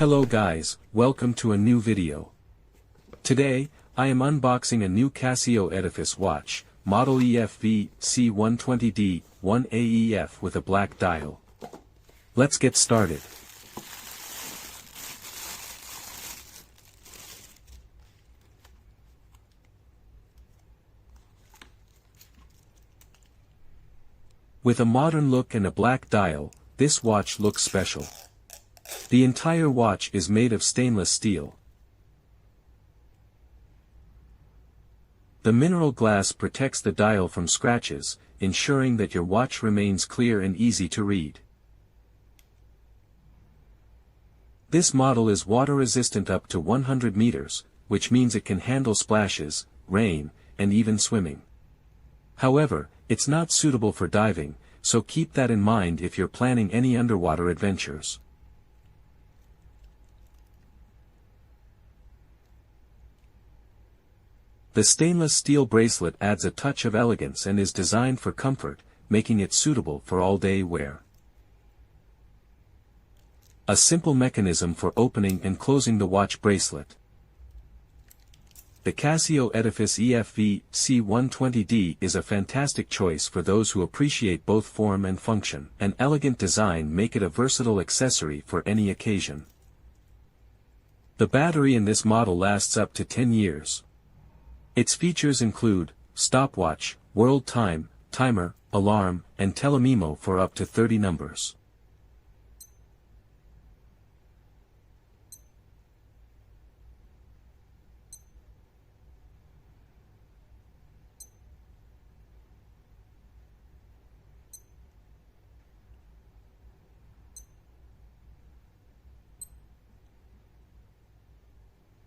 Hello guys, welcome to a new video. Today, I am unboxing a new Casio Edifice watch, model EFV-C120D-1AEF with a black dial. Let's get started. With a modern look and a black dial, this watch looks special. The entire watch is made of stainless steel. The mineral glass protects the dial from scratches, ensuring that your watch remains clear and easy to read. This model is water-resistant up to 100 meters, which means it can handle splashes, rain, and even swimming. However, it's not suitable for diving, so keep that in mind if you're planning any underwater adventures. The stainless steel bracelet adds a touch of elegance and is designed for comfort, making it suitable for all-day wear. A simple mechanism for opening and closing the watch bracelet. The Casio Edifice EFV-C120D is a fantastic choice for those who appreciate both form and function. An elegant design make it a versatile accessory for any occasion. The battery in this model lasts up to 10 years. Its features include stopwatch, world time, timer, alarm, and telememo for up to 30 numbers.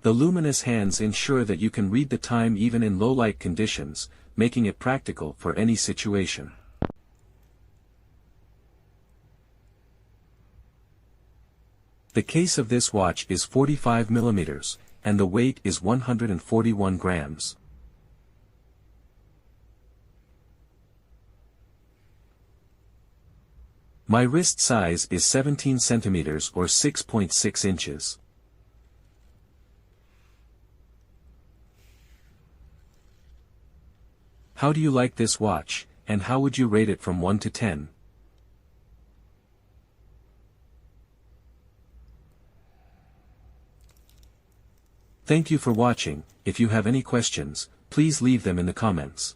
The luminous hands ensure that you can read the time even in low-light conditions, making it practical for any situation. The case of this watch is 45 millimeters, and the weight is 141 grams. My wrist size is 17 centimeters or 6.6 inches. How do you like this watch, and how would you rate it from 1 to 10? Thank you for watching. If you have any questions, please leave them in the comments.